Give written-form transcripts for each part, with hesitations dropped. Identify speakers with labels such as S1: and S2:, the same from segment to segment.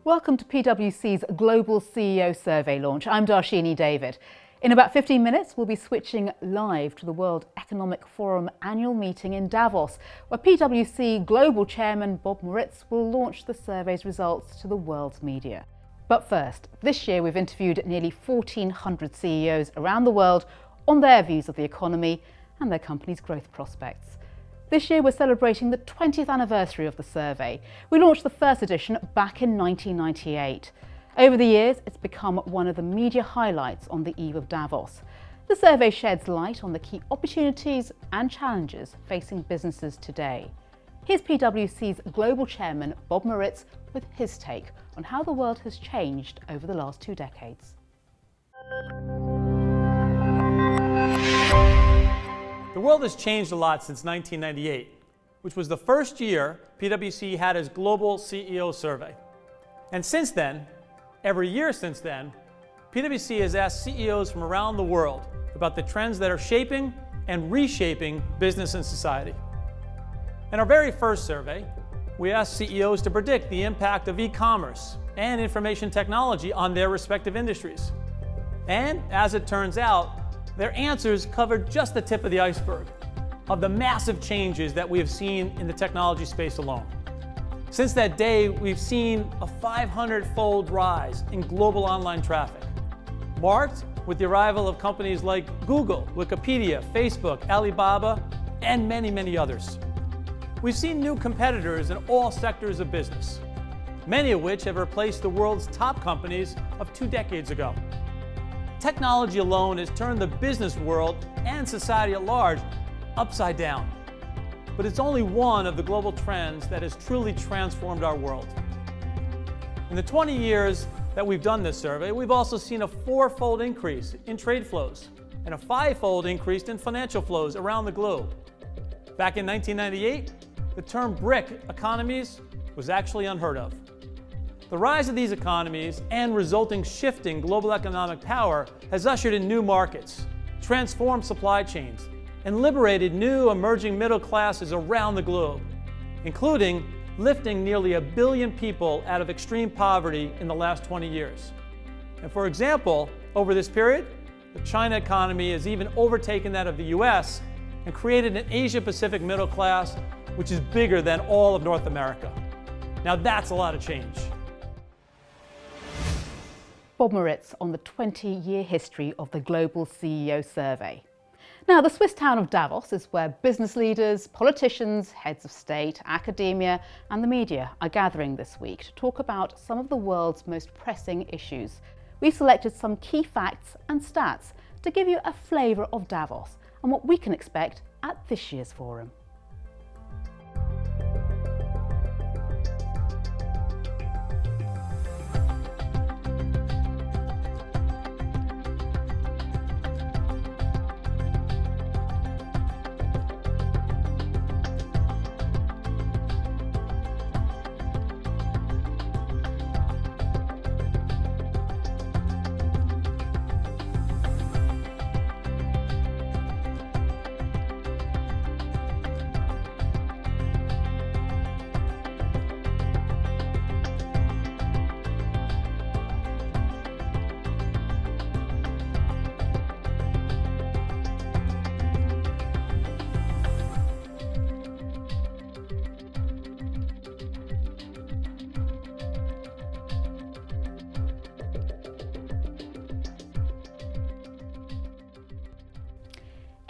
S1: Welcome to PwC's Global CEO Survey launch. I'm Darshini David. In about 15 minutes, we'll be switching live to the World Economic Forum annual meeting in Davos, where PwC Global Chairman Bob Moritz will launch the survey's results to the world's media. But first, this year we've interviewed nearly 1,400 CEOs around the world on their views of the economy and their company's growth prospects. This year we're celebrating the 20th anniversary of the survey. We launched the first edition back in 1998. Over the years, it's become one of the media highlights on the eve of Davos. The survey sheds light on the key opportunities and challenges facing businesses today. Here's PwC's Global Chairman Bob Moritz with his take on how the world has changed over the last 2 decades.
S2: The world has changed a lot since 1998, which was the first year PwC had its global CEO survey. And since then, every year since then, PwC has asked CEOs from around the world about the trends that are shaping and reshaping business and society. In our very first survey, we asked CEOs to predict the impact of e-commerce and information technology on their respective industries. And as it turns out, their answers covered just the tip of the iceberg of the massive changes that we have seen in the technology space alone. Since that day, we've seen a 500-fold rise in global online traffic, marked with the arrival of companies like Google, Wikipedia, Facebook, Alibaba, and many, many others. We've seen new competitors in all sectors of business, many of which have replaced the world's top companies of 2 decades ago. Technology alone has turned the business world and society at large upside down. But it's only one of the global trends that has truly transformed our world. In the 20 years that we've done this survey, we've also seen a 4-fold increase in trade flows and a 5-fold increase in financial flows around the globe. Back in 1998, the term BRIC economies was actually unheard of. The rise of these economies and resulting shift in global economic power has ushered in new markets, transformed supply chains, and liberated new emerging middle classes around the globe, including lifting nearly 1 billion people out of extreme poverty in the last 20 years. And for example, over this period, the China economy has even overtaken that of the US and created an Asia-Pacific middle class which is bigger than all of North America. Now that's a lot of change.
S1: Bob Moritz on the 20-year history of the Global CEO Survey. Now, the Swiss town of Davos is where business leaders, politicians, heads of state, academia and the media are gathering this week to talk about some of the world's most pressing issues. We've selected some key facts and stats to give you a flavour of Davos and what we can expect at this year's forum.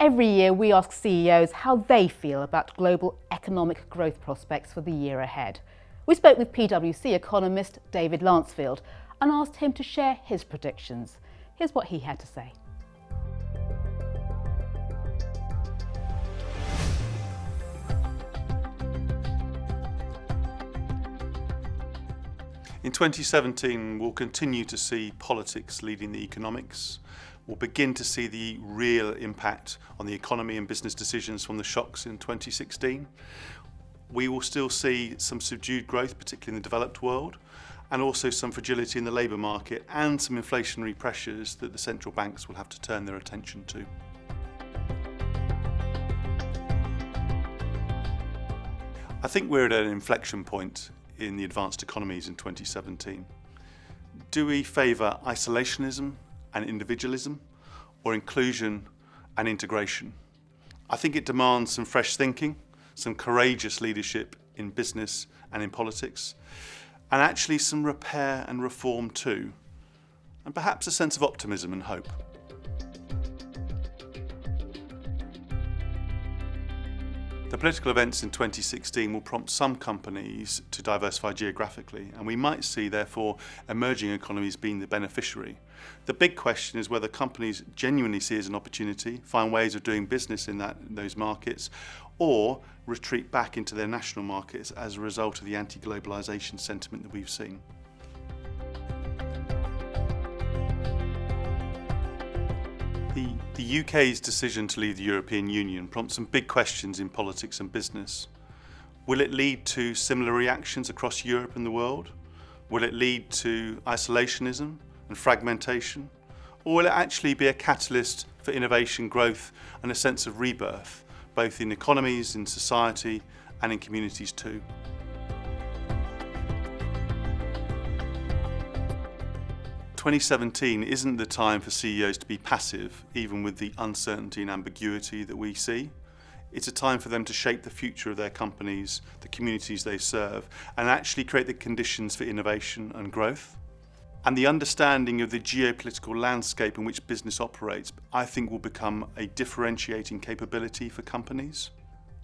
S1: Every year we ask CEOs how they feel about global economic growth prospects for the year ahead. We spoke with PwC economist David Lancefield and asked him to share his predictions. Here's what he had to say.
S3: In 2017, we'll continue to see politics leading the economics. We'll begin to see the real impact on the economy and business decisions from the shocks in 2016. We will still see some subdued growth, particularly in the developed world, and also some fragility in the labour market and some inflationary pressures that the central banks will have to turn their attention to. I think we're at an inflection point in the advanced economies in 2017. Do we favour isolationism and individualism, or inclusion and integration? I think it demands some fresh thinking, some courageous leadership in business and in politics, and actually some repair and reform too, and perhaps a sense of optimism and hope. The political events in 2016 will prompt some companies to diversify geographically, and we might see, therefore, emerging economies being the beneficiary. The big question is whether companies genuinely see it as an opportunity, find ways of doing business in those markets, or retreat back into their national markets as a result of the anti-globalisation sentiment that we've seen. The UK's decision to leave the European Union prompts some big questions in politics and business. Will it lead to similar reactions across Europe and the world? Will it lead to isolationism and fragmentation? Or will it actually be a catalyst for innovation, growth and a sense of rebirth, both in economies, in society and in communities too? "2017 isn't the time for CEOs to be passive, even with the uncertainty and ambiguity that we see. It's a time for them to shape the future of their companies, the communities they serve, and actually create the conditions for innovation and growth. And the understanding of the geopolitical landscape in which business operates, I think, will become a differentiating capability for companies.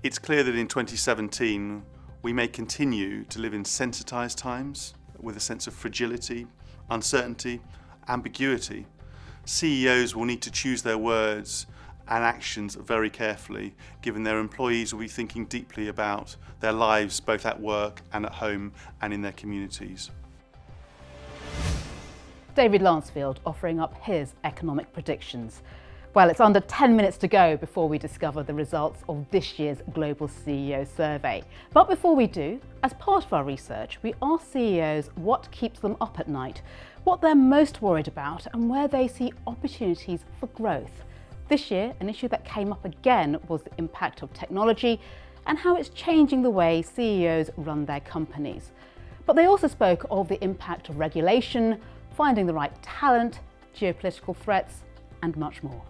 S3: It's clear that in 2017, we may continue to live in sensitised times with a sense of fragility, uncertainty, ambiguity. CEOs will need to choose their words and actions very carefully, given their employees will be thinking deeply about their lives both at work and at home and in their communities."
S1: David Lansfield offering up his economic predictions. Well, it's under 10 minutes to go before we discover the results of this year's Global CEO Survey. But before we do, as part of our research, we asked CEOs what keeps them up at night, what they're most worried about, and where they see opportunities for growth. This year, an issue that came up again was the impact of technology and how it's changing the way CEOs run their companies. But they also spoke of the impact of regulation, finding the right talent, geopolitical threats, and much more.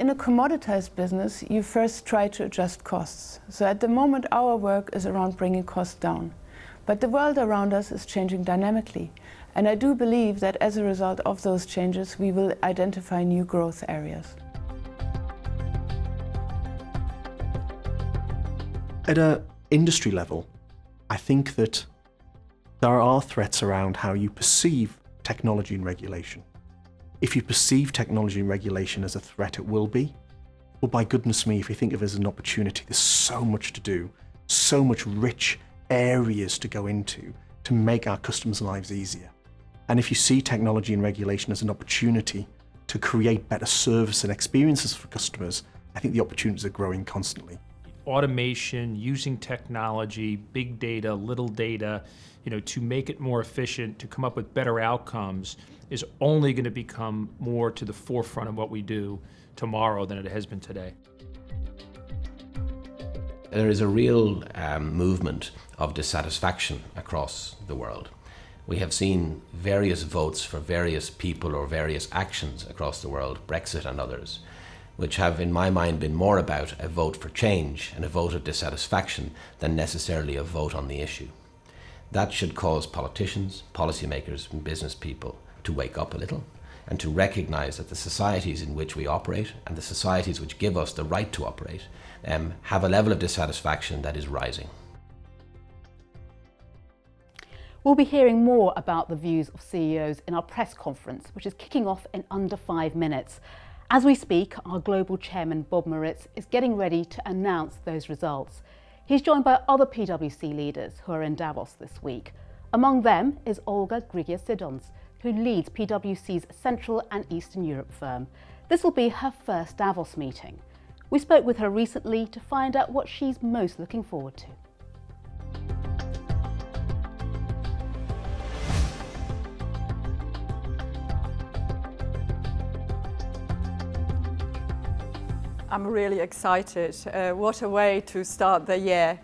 S4: In a commoditized business, you first try to adjust costs. So at the moment, our work is around bringing costs down. But the world around us is changing dynamically. And I do believe that as a result of those changes, we will identify new growth areas.
S5: At an industry level, I think that there are threats around how you perceive technology and regulation. If you perceive technology and regulation as a threat, it will be. Well, by goodness me, if you think of it as an opportunity, there's so much to do, so much rich areas to go into to make our customers' lives easier. And if you see technology and regulation as an opportunity to create better service and experiences for customers, I think the opportunities are growing constantly.
S6: Automation, using technology, big data, little data, to make it more efficient, to come up with better outcomes is only going to become more to the forefront of what we do tomorrow than it has been today.
S7: There is a real movement of dissatisfaction across the world. We have seen various votes for various people or various actions across the world, Brexit and others, which have, in my mind, been more about a vote for change and a vote of dissatisfaction than necessarily a vote on the issue. That should cause politicians, policymakers and business people to wake up a little and to recognise that the societies in which we operate and the societies which give us the right to operate have a level of dissatisfaction that is rising.
S1: We'll be hearing more about the views of CEOs in our press conference, which is kicking off in under 5 minutes. As we speak, our global chairman, Bob Moritz, is getting ready to announce those results. He's joined by other PwC leaders who are in Davos this week. Among them is Olga Grigia-Sidons, who leads PwC's Central and Eastern Europe firm. This will be her first Davos meeting. We spoke with her recently to find out what she's most looking forward to.
S8: I'm really excited. What a way to start the year.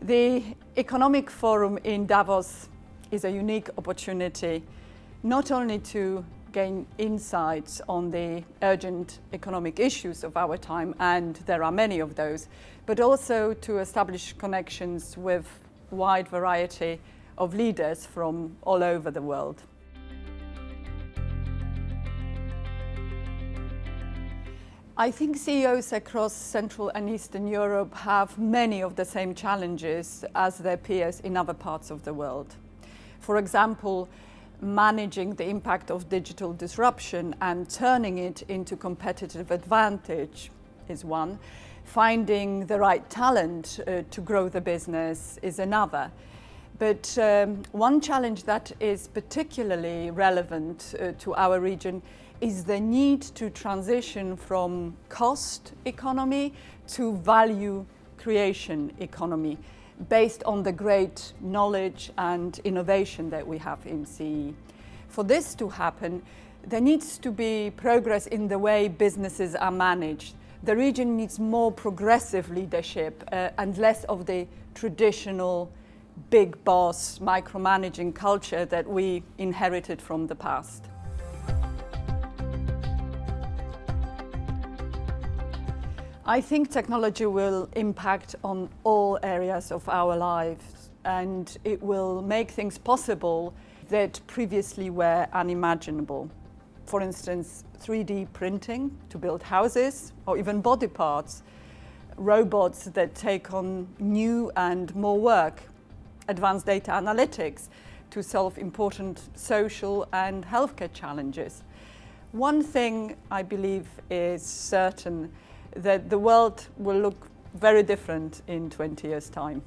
S8: The Economic Forum in Davos is a unique opportunity, not only to gain insights on the urgent economic issues of our time, and there are many of those, but also to establish connections with a wide variety of leaders from all over the world. I think CEOs across Central and Eastern Europe have many of the same challenges as their peers in other parts of the world. For example, managing the impact of digital disruption and turning it into competitive advantage is one. Finding the right talent to grow the business is another. But one challenge that is particularly relevant to our region is the need to transition from cost economy to value creation economy based on the great knowledge and innovation that we have in CE. For this to happen, there needs to be progress in the way businesses are managed. The region needs more progressive leadership and less of the traditional big boss micromanaging culture that we inherited from the past. I think technology will impact on all areas of our lives, and it will make things possible that previously were unimaginable. For instance, 3D printing to build houses, or even body parts, robots that take on new and more work, advanced data analytics to solve important social and healthcare challenges. One thing I believe is certain, that the world will look very different in 20 years' time.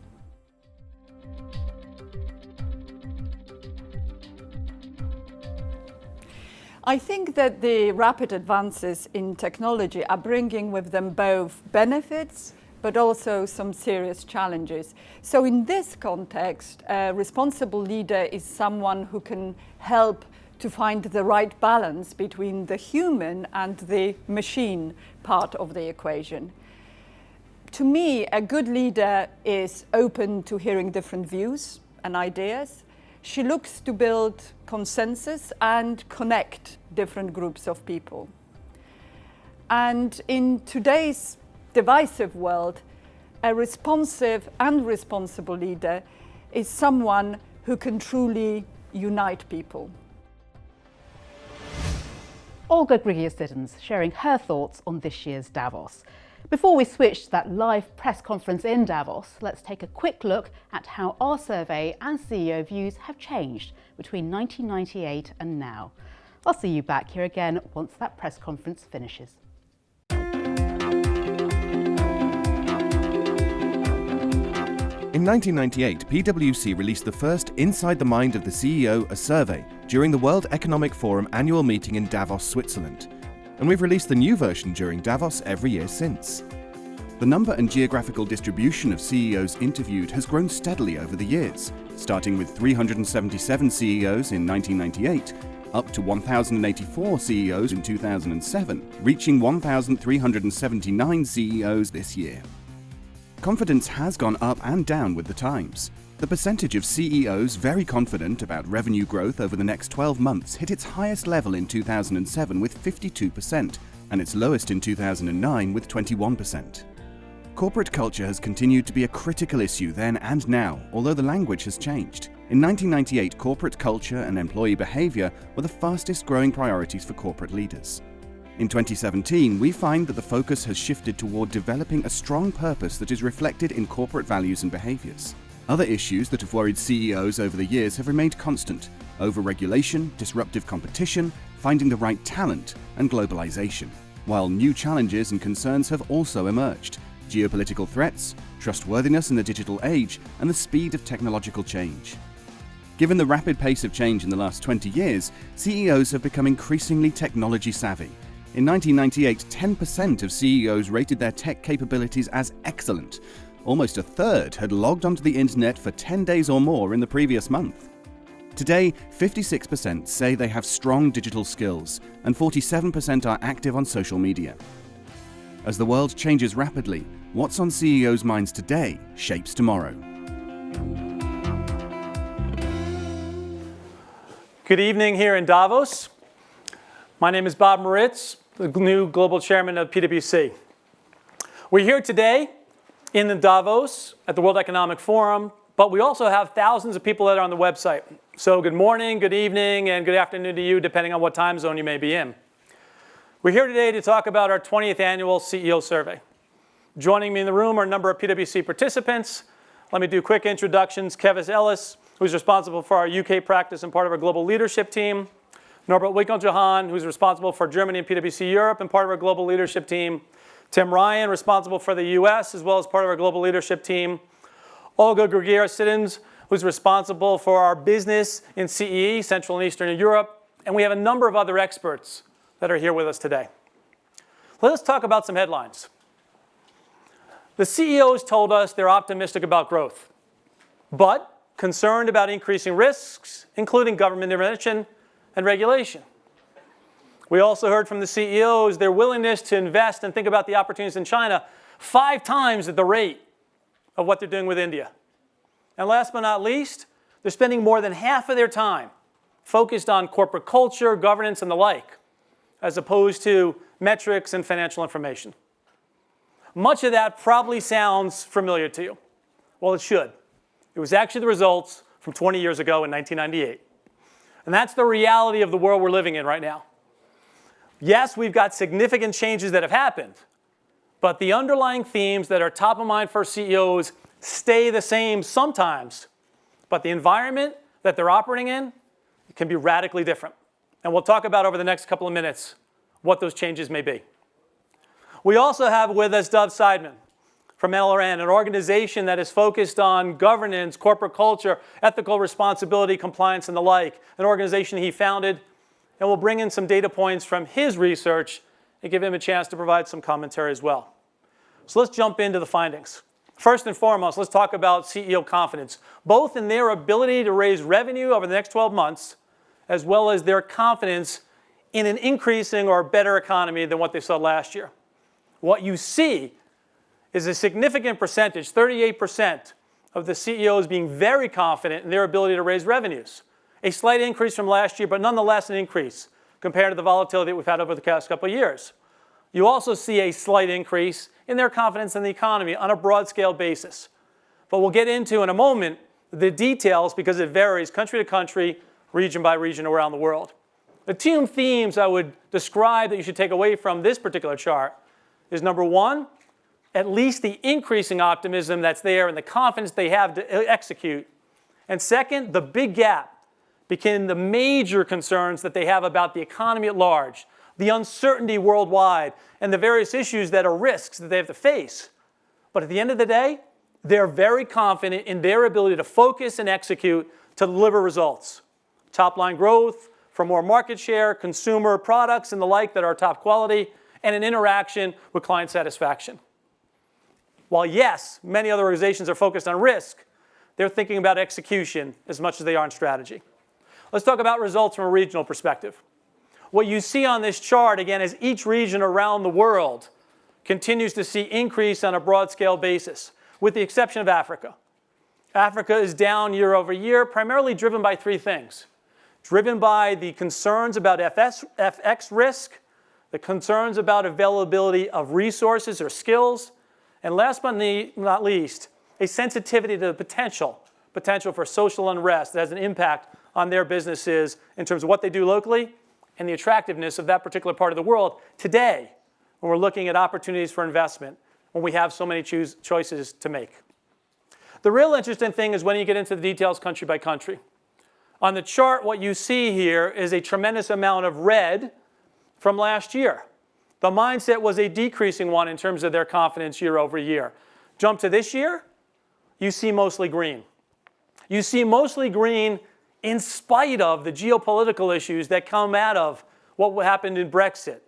S8: I think that the rapid advances in technology are bringing with them both benefits, but also some serious challenges. So in this context, a responsible leader is someone who can help to find the right balance between the human and the machine part of the equation. To me, a good leader is open to hearing different views and ideas. She looks to build consensus and connect different groups of people. And in today's divisive world, a responsive and responsible leader is someone who can truly unite people.
S1: Olga Grigor-Siddons sharing her thoughts on this year's Davos. Before we switch to that live press conference in Davos, let's take a quick look at how our survey and CEO views have changed between 1998 and now. I'll see you back here again once that press conference finishes.
S9: In 1998, PwC released the first Inside the Mind of the CEO, a survey, during the World Economic Forum annual meeting in Davos, Switzerland. And we've released the new version during Davos every year since. The number and geographical distribution of CEOs interviewed has grown steadily over the years, starting with 377 CEOs in 1998, up to 1,084 CEOs in 2007, reaching 1,379 CEOs this year. Confidence has gone up and down with the times. The percentage of CEOs very confident about revenue growth over the next 12 months hit its highest level in 2007 with 52%, and its lowest in 2009 with 21%. Corporate culture has continued to be a critical issue then and now, although the language has changed. In 1998, corporate culture and employee behavior were the fastest growing priorities for corporate leaders. In 2017, we find that the focus has shifted toward developing a strong purpose that is reflected in corporate values and behaviors. Other issues that have worried CEOs over the years have remained constant: over-regulation, disruptive competition, finding the right talent, and globalization. While new challenges and concerns have also emerged: geopolitical threats, trustworthiness in the digital age, and the speed of technological change. Given the rapid pace of change in the last 20 years, CEOs have become increasingly technology savvy. In 1998, 10% of CEOs rated their tech capabilities as excellent. Almost a third had logged onto the internet for 10 days or more in the previous month. Today, 56% say they have strong digital skills, and 47% are active on social media. As the world changes rapidly, what's on CEOs' minds today shapes tomorrow.
S2: Good evening here in Davos. My name is Bob Moritz, the new global chairman of PwC. We're here today in the Davos at the World Economic Forum, but we also have thousands of people that are on the website. So good morning, good evening, and good afternoon to you, depending on what time zone you may be in. We're here today to talk about our 20th annual CEO survey. Joining me in the room are a number of PwC participants. Let me do quick introductions. Kevis Ellis, who's responsible for our UK practice and part of our global leadership team. Norbert Winkeljohann, who's responsible for Germany and PwC Europe and part of our global leadership team. Tim Ryan, responsible for the US as well as part of our global leadership team. Olga Grigera-Siddons, who's responsible for our business in CEE, Central and Eastern Europe. And we have a number of other experts that are here with us today. Let us talk about some headlines. The CEOs told us they're optimistic about growth, but concerned about increasing risks, including government intervention and regulation. We also heard from the CEOs their willingness to invest and think about the opportunities in China 5 times at the rate of what they're doing with India. And last but not least, they're spending more than half of their time focused on corporate culture, governance, and the like, as opposed to metrics and financial information. Much of that probably sounds familiar to you. Well, it should. It was actually the results from 20 years ago in 1998. And that's the reality of the world we're living in right now. Yes, we've got significant changes that have happened, but the underlying themes that are top of mind for CEOs stay the same sometimes, but the environment that they're operating in can be radically different. And we'll talk about over the next couple of minutes what those changes may be. We also have with us Dov Seidman from LRN, an organization that is focused on governance, corporate culture, ethical responsibility, compliance, and the like, an organization he founded. And we'll bring in some data points from his research and give him a chance to provide some commentary as well. So let's jump into the findings. First and foremost, let's talk about CEO confidence, both in their ability to raise revenue over the next 12 months, as well as their confidence in an increasing or better economy than what they saw last year. What you see is a significant percentage, 38% of the CEOs being very confident in their ability to raise revenues. A slight increase from last year, but nonetheless an increase compared to the volatility that we've had over the past couple of years. You also see a slight increase in their confidence in the economy on a broad-scale basis. But we'll get into in a moment the details because it varies country to country, region by region around the world. The 2 themes I would describe that you should take away from this particular chart is number 1, at least the increasing optimism that's there and the confidence they have to execute. And second, the big gap between the major concerns that they have about the economy at large, the uncertainty worldwide, and the various issues that are risks that they have to face. But at the end of the day, they're very confident in their ability to focus and execute to deliver results. Top-line growth for more market share, consumer products and the like that are top quality, and an interaction with client satisfaction. While yes, many other organizations are focused on risk, they're thinking about execution as much as they are on strategy. Let's talk about results from a regional perspective. What you see on this chart, again, is each region around the world continues to see increase on a broad-scale basis, with the exception of Africa. Africa is down year over year, primarily driven by 3 things. Driven by the concerns about FX risk, the concerns about availability of resources or skills, and last but not least, a sensitivity to the potential for social unrest that has an impact on their businesses in terms of what they do locally and the attractiveness of that particular part of the world today when we're looking at opportunities for investment when we have so many choices to make. The real interesting thing is when you get into the details country by country. On the chart, what you see here is a tremendous amount of red from last year. The mindset was a decreasing one in terms of their confidence year over year. Jump to this year, you see mostly green. You see mostly green in spite of the geopolitical issues that come out of what happened in Brexit,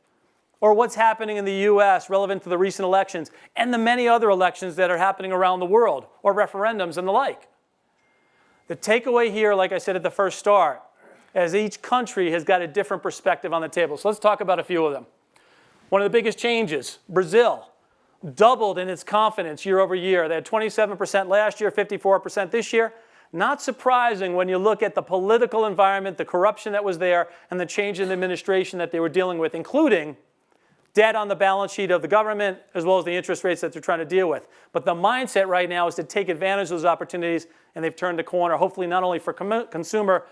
S2: or what's happening in the US relevant to the recent elections, and the many other elections that are happening around the world, or referendums and the like. The takeaway here, like I said at the first start, as each country has got a different perspective on the table. So let's talk about a few of them. One of the biggest changes, Brazil, doubled in its confidence year over year. They had 27% last year, 54% this year. Not surprising when you look at the political environment, the corruption that was there, and the change in administration that they were dealing with, including debt on the balance sheet of the government, as well as the interest rates that they're trying to deal with. But the mindset right now is to take advantage of those opportunities, and they've turned the corner, hopefully not only for consumer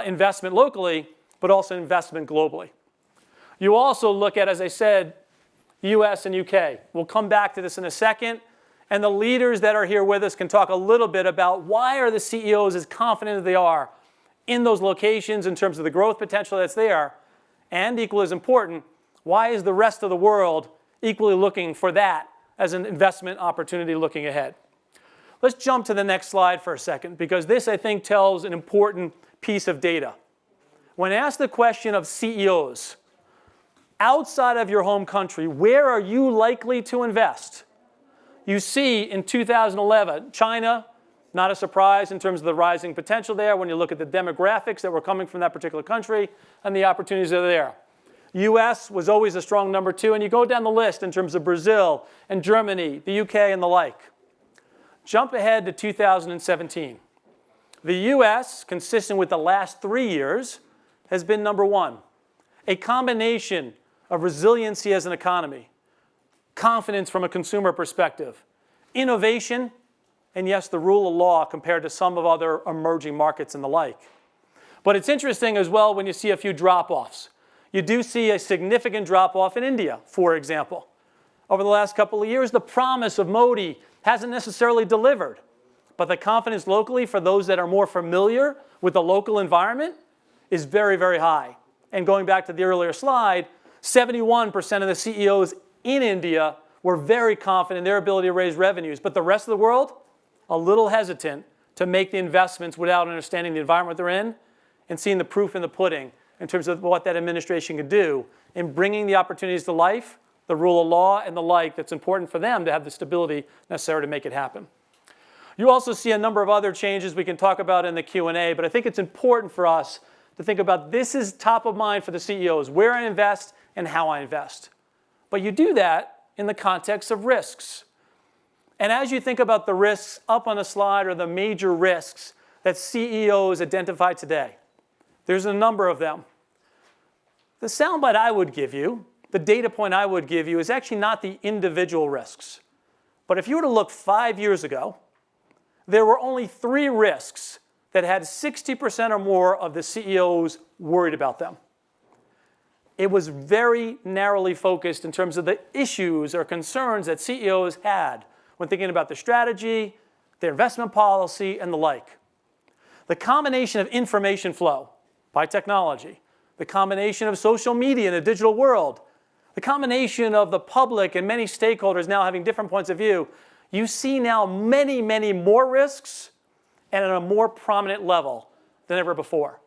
S2: investment locally, but also investment globally. You also look at, as I said, US and UK. We'll come back to this in a second. And the leaders that are here with us can talk a little bit about why are the CEOs as confident as they are in those locations in terms of the growth potential that's there. And equally as important, why is the rest of the world equally looking for that as an investment opportunity looking ahead? Let's jump to the next slide for a second, because this, I think, tells an important piece of data. When asked the question of CEOs, outside of your home country, where are you likely to invest? You see in 2011, China, not a surprise in terms of the rising potential there when you look at the demographics that were coming from that particular country and the opportunities that are there. US was always a strong number 2, and you go down the list in terms of Brazil and Germany, the UK, and the like. Jump ahead to 2017. The US, consistent with the last 3 years, has been number 1. A combination of resiliency as an economy, confidence from a consumer perspective, innovation, and yes, the rule of law compared to some of other emerging markets and the like. But it's interesting as well when you see a few drop-offs. You do see a significant drop-off in India, for example. Over the last couple of years, the promise of Modi hasn't necessarily delivered. But the confidence locally for those that are more familiar with the local environment is very, very high. And going back to the earlier slide, 71% of the CEOs in India were very confident in their ability to raise revenues. But the rest of the world, a little hesitant to make the investments without understanding the environment they're in and seeing the proof in the pudding in terms of what that administration could do in bringing the opportunities to life, the rule of law, and the like that's important for them to have the stability necessary to make it happen. You also see a number of other changes we can talk about in the Q&A, but I think it's important for us to think about this is top of mind for the CEOs, where I invest and how I invest. But you do that in the context of risks. And as you think about the risks up on the slide or the major risks that CEOs identify today, there's a number of them. The soundbite I would give you, the data point I would give you is actually not the individual risks. But if you were to look 5 years ago, there were only 3 risks that had 60% or more of the CEOs worried about them. It was very narrowly focused in terms of the issues or concerns that CEOs had when thinking about their strategy, their investment policy, and the like. The combination of information flow by technology, the combination of social media in a digital world, the combination of the public and many stakeholders now having different points of view, you see now many, many more risks and at a more prominent level than ever before,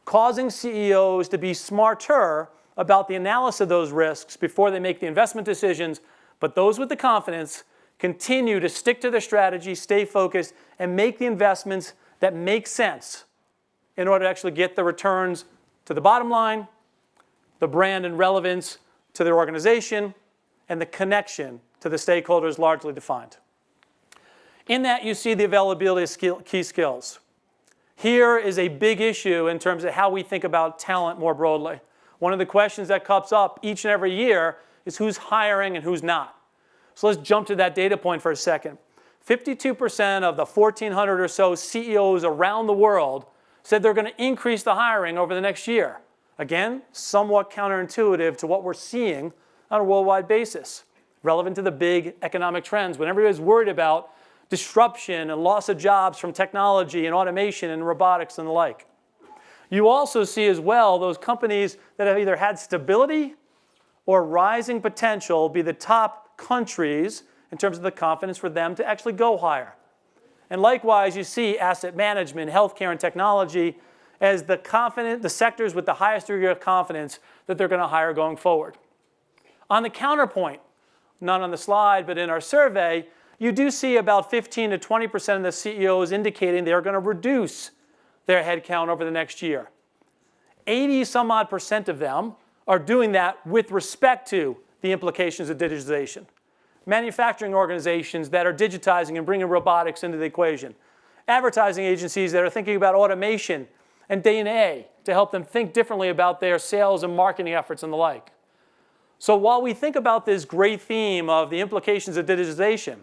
S2: causing CEOs to be smarter about the analysis of those risks before they make the investment decisions, but those with the confidence continue to stick to their strategy, stay focused, and make the investments that make sense in order to actually get the returns to the bottom line, the brand and relevance to their organization, and the connection to the stakeholders largely defined. In that, you see the availability of key skills. Here is a big issue in terms of how we think about talent more broadly. One of the questions that comes up each and every year is who's hiring and who's not. So let's jump to that data point for a second. 52% of the 1,400 or so CEOs around the world said they're going to increase the hiring over the next year. Again, somewhat counterintuitive to what we're seeing on a worldwide basis, relevant to the big economic trends. When everybody's worried about disruption and loss of jobs from technology and automation and robotics and the like. You also see as well those companies that have either had stability or rising potential be the top countries in terms of the confidence for them to actually go higher. And likewise, you see asset management, healthcare, and technology as the sectors with the highest degree of confidence that they're going to hire going forward. On the counterpoint, not on the slide, but in our survey, you do see about 15 to 20% of the CEOs indicating they are going to reduce their headcount over the next year. 80 some odd % of them are doing that with respect to the implications of digitization. Manufacturing organizations that are digitizing and bringing robotics into the equation. Advertising agencies that are thinking about automation and DNA to help them think differently about their sales and marketing efforts and the like. So while we think about this great theme of the implications of digitization,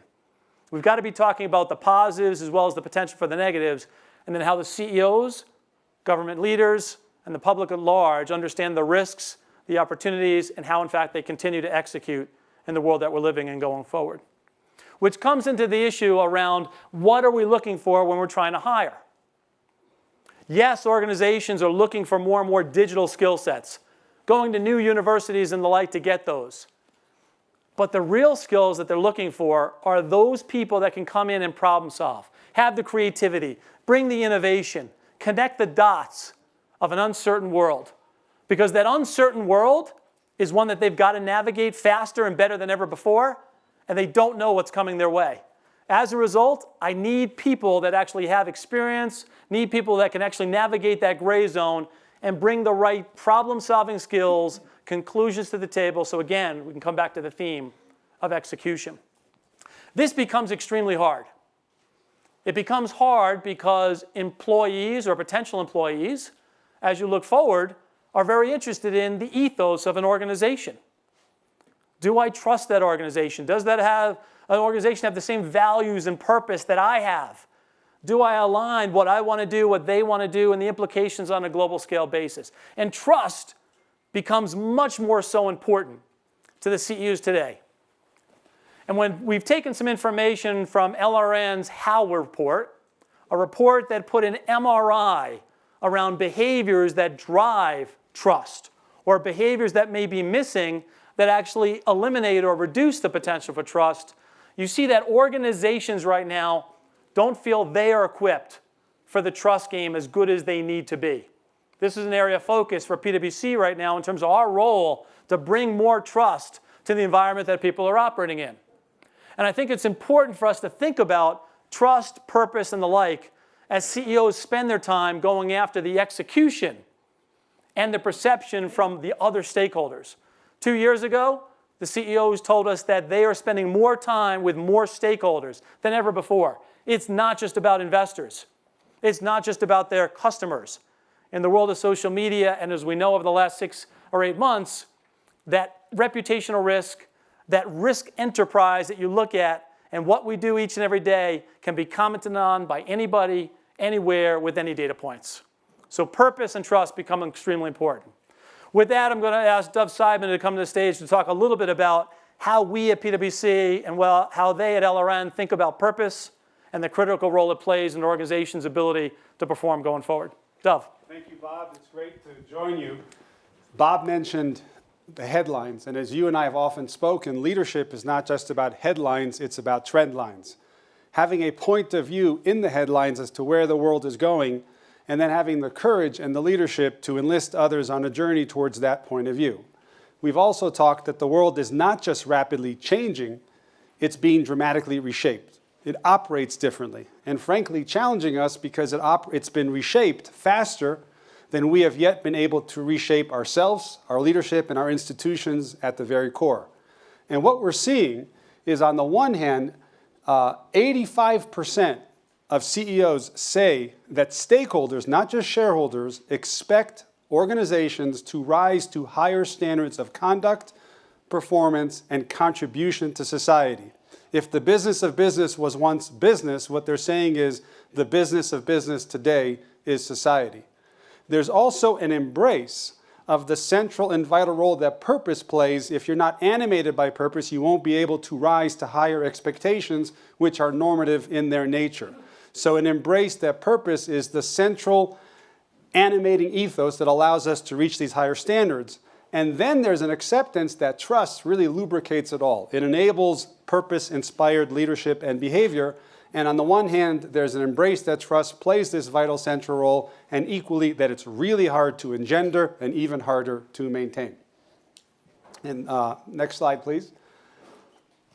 S2: we've got to be talking about the positives as well as the potential for the negatives, and then how the CEOs, government leaders, and the public at large understand the risks, the opportunities, and how, in fact, they continue to execute in the world that we're living in going forward. Which comes into the issue around what are we looking for when we're trying to hire? Yes, organizations are looking for more and more digital skill sets, going to new universities and the like to get those. But the real skills that they're looking for are those people that can come in and problem solve, have the creativity, bring the innovation, connect the dots of an uncertain world. Because that uncertain world is one that they've got to navigate faster and better than ever before, and they don't know what's coming their way. As a result, I need people that actually have experience, need people that can actually navigate that gray zone and bring the right problem-solving skills, conclusions to the table. So again, we can come back to the theme of execution. This becomes extremely hard. It becomes hard because employees or potential employees, as you look forward, are very interested in the ethos of an organization. Do I trust that organization? Does that have an organization have the same values and purpose that I have? Do I align what I want to do, what they want to do, and the implications on a global scale basis? And trust becomes much more so important to the CEOs today. And when we've taken some information from LRN's How report, a report that put an MRI around behaviors that drive trust, or behaviors that may be missing that actually eliminate or reduce the potential for trust, you see that organizations right now don't feel they are equipped for the trust game as good as they need to be. This is an area of focus for PwC right now in terms of our role to bring more trust to the environment that people are operating in. And I think it's important for us to think about trust, purpose, and the like as CEOs spend their time going after the execution and the perception from the other stakeholders. 2 years ago, the CEOs told us that they are spending more time with more stakeholders than ever before. It's not just about investors. It's not just about their customers. In the world of social media, and as we know over the last 6 or 8 months, that reputational risk, that risk enterprise that you look at and what we do each and every day can be commented on by anybody, anywhere, with any data points. So purpose and trust become extremely important. With that, I'm going to ask Dov Seidman to come to the stage to talk a little bit about how we at PwC and how they at LRN think about purpose and the critical role it plays in an organization's ability to perform going forward. Dov.
S10: Thank you, Bob. It's great to join you. Bob mentioned the headlines, and as you and I have often spoken, leadership is not just about headlines, it's about trend lines. Having a point of view in the headlines as to where the world is going, and then having the courage and the leadership to enlist others on a journey towards that point of view. We've also talked that the world is not just rapidly changing, it's being dramatically reshaped. It operates differently, and frankly challenging us because it's been reshaped faster than we have yet been able to reshape ourselves, our leadership, and our institutions at the very core. And what we're seeing is, on the one hand, 85% of CEOs say that stakeholders, not just shareholders, expect organizations to rise to higher standards of conduct, performance, and contribution to society. If the business of business was once business, what they're saying is the business of business today is society. There's also an embrace of the central and vital role that purpose plays. If you're not animated by purpose, you won't be able to rise to higher expectations, which are normative in their nature. So an embrace that purpose is the central animating ethos that allows us to reach these higher standards. And then there's an acceptance that trust really lubricates it all. It enables purpose-inspired leadership and behavior. And on the one hand, there's an embrace that trust plays this vital central role, and equally that it's really hard to engender and even harder to maintain. And next slide, please.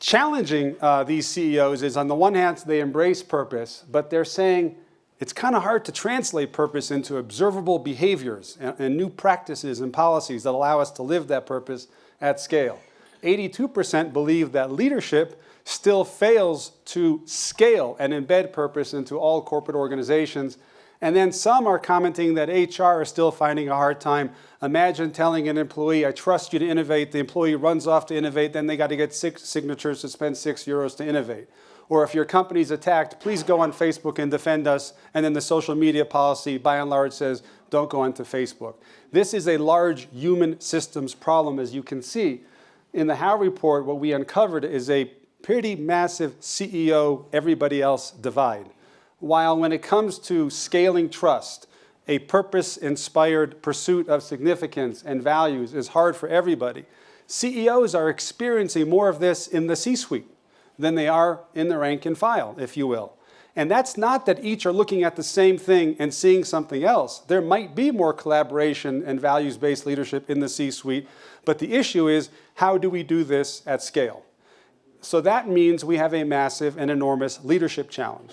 S10: Challenging these CEOs is, on the one hand, they embrace purpose, but they're saying it's kind of hard to translate purpose into observable behaviors and new practices and policies that allow us to live that purpose at scale. 82% believe that leadership still fails to scale and embed purpose into all corporate organizations. And then some are commenting that HR is still finding a hard time. Imagine telling an employee, I trust you to innovate. The employee runs off to innovate. Then they got to get 6 signatures to spend €6 to innovate. Or if your company's attacked, please go on Facebook and defend us. And then the social media policy, by and large, says, don't go onto Facebook. This is a large human systems problem, as you can see. In the Howe report, what we uncovered is a pretty massive CEO, everybody else divide. While when it comes to scaling trust, a purpose-inspired pursuit of significance and values is hard for everybody, CEOs are experiencing more of this in the C-suite than they are in the rank and file, if you will. And that's not that each are looking at the same thing and seeing something else. There might be more collaboration and values-based leadership in the C-suite, but the issue is, how do we do this at scale? So that means we have a massive and enormous leadership challenge.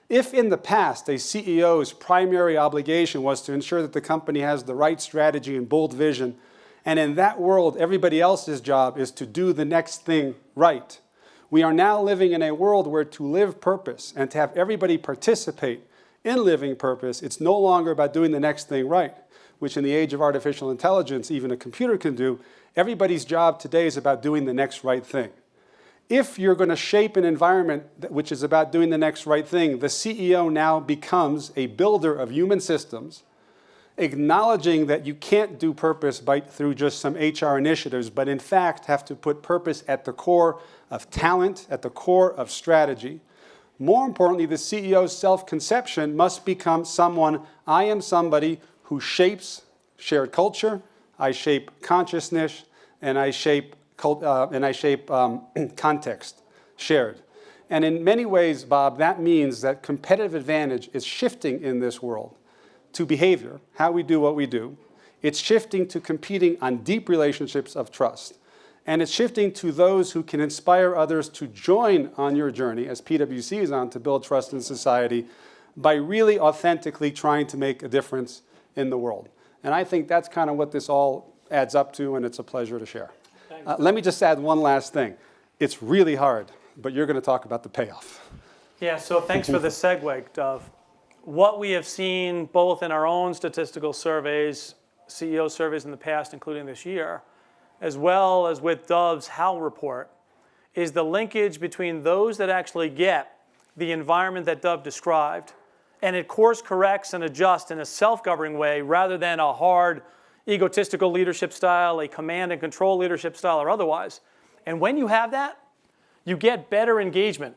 S10: If in the past a CEO's primary obligation was to ensure that the company has the right strategy and bold vision, and in that world everybody else's job is to do the next thing right, we are now living in a world where to live purpose and to have everybody participate in living purpose, it's no longer about doing the next thing right, which in the age of artificial intelligence even a computer can do. Everybody's job today is about doing the next right thing. If you're going to shape an environment which is about doing the next right thing, the CEO now becomes a builder of human systems, acknowledging that you can't do purpose through just some HR initiatives, but in fact have to put purpose at the core of talent, at the core of strategy. More importantly, the CEO's self-conception must become someone, I am somebody who shapes shared culture, I shape consciousness, and I shape context shared. And in many ways, Bob, that means that competitive advantage is shifting in this world to behavior, how we do what we do. It's shifting to competing on deep relationships of trust. And it's shifting to those who can inspire others to join on your journey, as PwC is on, to build trust in society by really authentically trying to make a difference in the world. And I think that's kind of what this all adds up to, and it's a pleasure to share. Let me just add one last thing. It's really hard, but you're going to talk about the payoff.
S2: Yeah, so thanks for the segue, Dov. What we have seen both in our own statistical surveys, CEO surveys in the past, including this year, as well as with Dov's Howe report, is the linkage between those that actually get the environment that Dov described, and it course corrects and adjusts in a self-governing way rather than a hard, egotistical leadership style, a command and control leadership style, or otherwise. And when you have that, you get better engagement.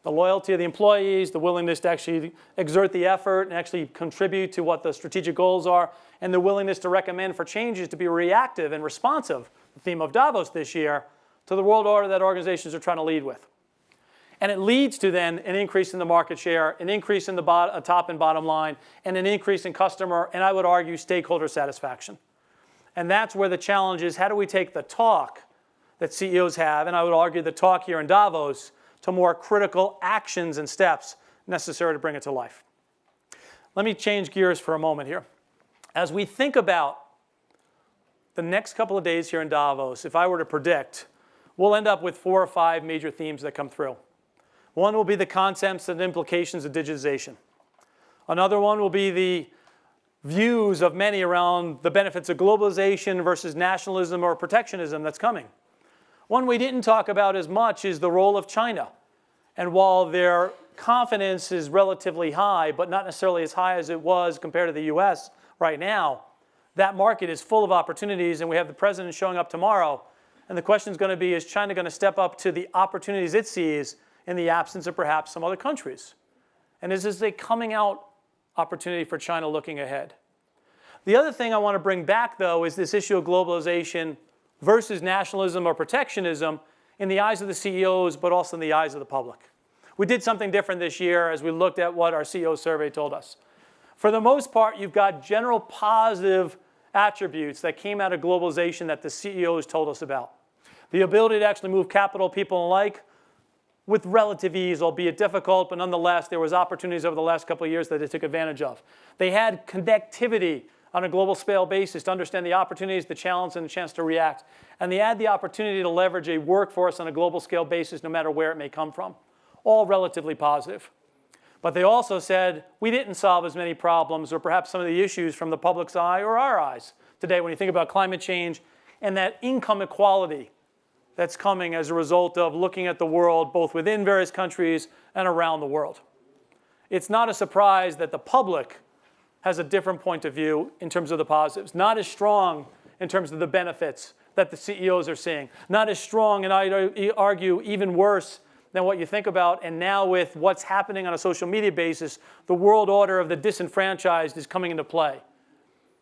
S2: The loyalty of the employees, the willingness to actually exert the effort and actually contribute to what the strategic goals are, and the willingness to recommend for changes, to be reactive and responsive, the theme of Davos this year, to the world order that organizations are trying to lead with. And it leads to then an increase in the market share, an increase in the top and bottom line, and an increase in customer, and I would argue stakeholder satisfaction. And that's where the challenge is, how do we take the talk that CEOs have, and I would argue the talk here in Davos, to more critical actions and steps necessary to bring it to life. Let me change gears for a moment here. As we think about the next couple of days here in Davos, if I were to predict, we'll end up with 4 or 5 major themes that come through. One will be the concepts and implications of digitization. Another one will be the views of many around the benefits of globalization versus nationalism or protectionism that's coming. One we didn't talk about as much is the role of China. And while their confidence is relatively high, but not necessarily as high as it was compared to the US right now, that market is full of opportunities, and we have the president showing up tomorrow. And the question is going to be, is China going to step up to the opportunities it sees in the absence of perhaps some other countries? And is this a coming out opportunity for China looking ahead? The other thing I want to bring back, though, is this issue of globalization versus nationalism or protectionism in the eyes of the CEOs, but also in the eyes of the public. We did something different this year as we looked at what our CEO survey told us. For the most part, you've got general positive attributes that came out of globalization that the CEOs told us about. The ability to actually move capital, people, and alike with relative ease, albeit difficult, but nonetheless, there was opportunities over the last couple of years that they took advantage of. They had connectivity on a global scale basis to understand the opportunities, the challenge, and the chance to react. And they add the opportunity to leverage a workforce on a global scale basis no matter where it may come from. All relatively positive. But they also said we didn't solve as many problems or perhaps some of the issues from the public's eye or our eyes today when you think about climate change and that income equality that's coming as a result of looking at the world both within various countries and around the world. It's not a surprise that the public has a different point of view in terms of the positives, not as strong in terms of the benefits that the CEOs are seeing, not as strong, and I'd argue even worse than what you think about. And now with what's happening on a social media basis, the world order of the disenfranchised is coming into play.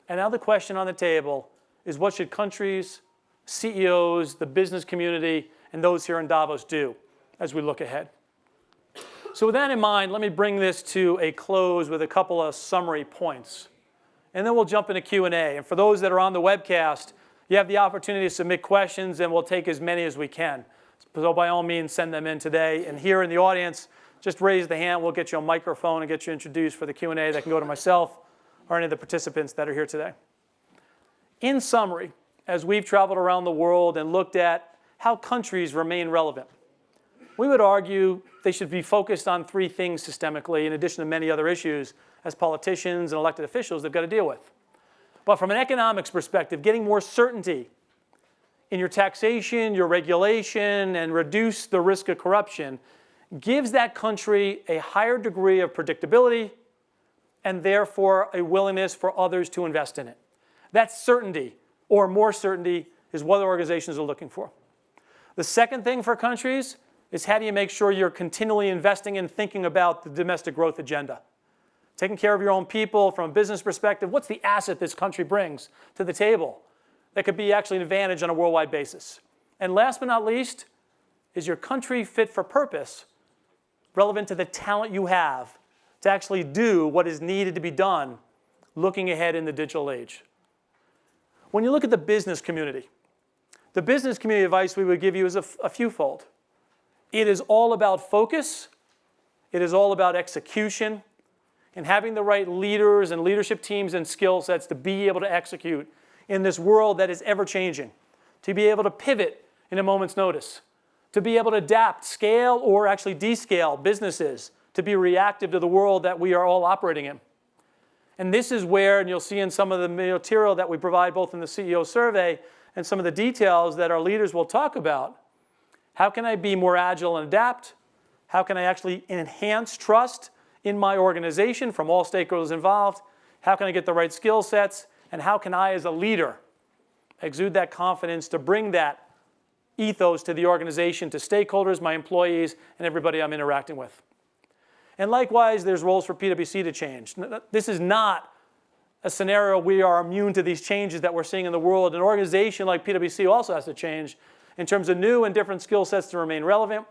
S2: And now the question on the table is what should countries, CEOs, the business community, and those here in Davos do as we look ahead? So with that in mind, let me bring this to a close with a couple of summary points. And then we'll jump into Q&A. And for those that are on the webcast, you have the opportunity to submit questions, and we'll take as many as we can. So by all means, send them in today. And here in the audience, just raise the hand. We'll get you a microphone and get you introduced for the Q&A that can go to myself or any of the participants that are here today. In summary, as we've traveled around the world and looked at how countries remain relevant, we would argue they should be focused on three things systemically, in addition to many other issues as politicians and elected officials they've got to deal with. But from an economics perspective, getting more certainty in your taxation, your regulation, and reduce the risk of corruption gives that country a higher degree of predictability and therefore a willingness for others to invest in it. That certainty, or more certainty, is what organizations are looking for. The second thing for countries is how do you make sure you're continually investing and thinking about the domestic growth agenda? Taking care of your own people from a business perspective, what's the asset this country brings to the table that could be actually an advantage on a worldwide basis? And last but not least, is your country fit for purpose, relevant to the talent you have to actually do what is needed to be done looking ahead in the digital age? When you look at the business community advice we would give you is a fewfold. It is all about focus. It is all about execution and having the right leaders and leadership teams and skill sets to be able to execute in this world that is ever changing, to be able to pivot in a moment's notice, to be able to adapt, scale, or actually descale businesses to be reactive to the world that we are all operating in. And this is where, and you'll see in some of the material that we provide both in the CEO survey and some of the details that our leaders will talk about, how can I be more agile and adapt? How can I actually enhance trust in my organization from all stakeholders involved? How can I get the right skill sets? And how can I, as a leader, exude that confidence to bring that ethos to the organization, to stakeholders, my employees, and everybody I'm interacting with? And likewise, there's roles for PwC to change. This is not a scenario we are immune to these changes that we're seeing in the world. An organization like PwC also has to change in terms of new and different skill sets to remain relevant,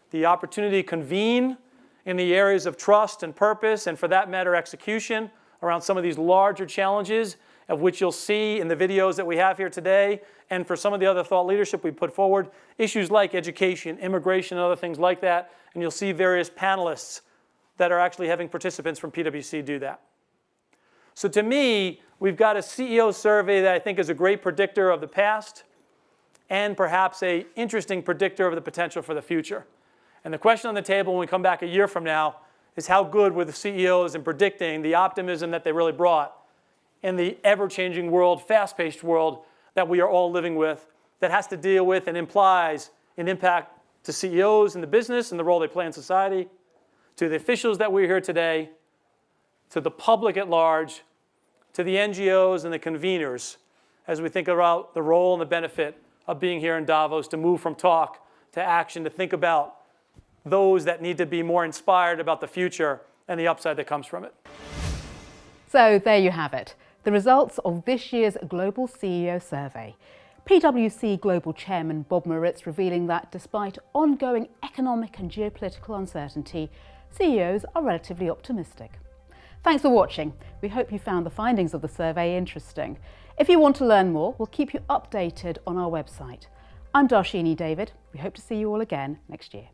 S2: the opportunity to convene in the areas of trust and purpose, and for that matter, execution around some of these larger challenges of which you'll see in the videos that we have here today, and for some of the other thought leadership we put forward, issues like education, immigration, and other things like that, and you'll see various panelists that are actually having participants from PwC do that. So to me, we've got a CEO survey that I think is a great predictor of the past and perhaps an interesting predictor of the potential for the future. And the question on the table when we come back a year from now is how good were the CEOs in predicting the optimism that they really brought in the ever-changing world, fast-paced world that we are all living with that has to deal with and implies an impact to CEOs in the business and the role they play in society, to the officials that we're here today, to the public at large, to the NGOs and the conveners as we think about the role and the benefit of being here in Davos to move from talk to action, to think about those that need to be more inspired about the future and the upside that comes from it.
S1: So there you have it, the results of this year's Global CEO Survey. PwC Global Chairman Bob Moritz revealing that despite ongoing economic and geopolitical uncertainty, CEOs are relatively optimistic. Thanks for watching. We hope you found the findings of the survey interesting. If you want to learn more, we'll keep you updated on our website. I'm Darshini David. We hope to see you all again next year.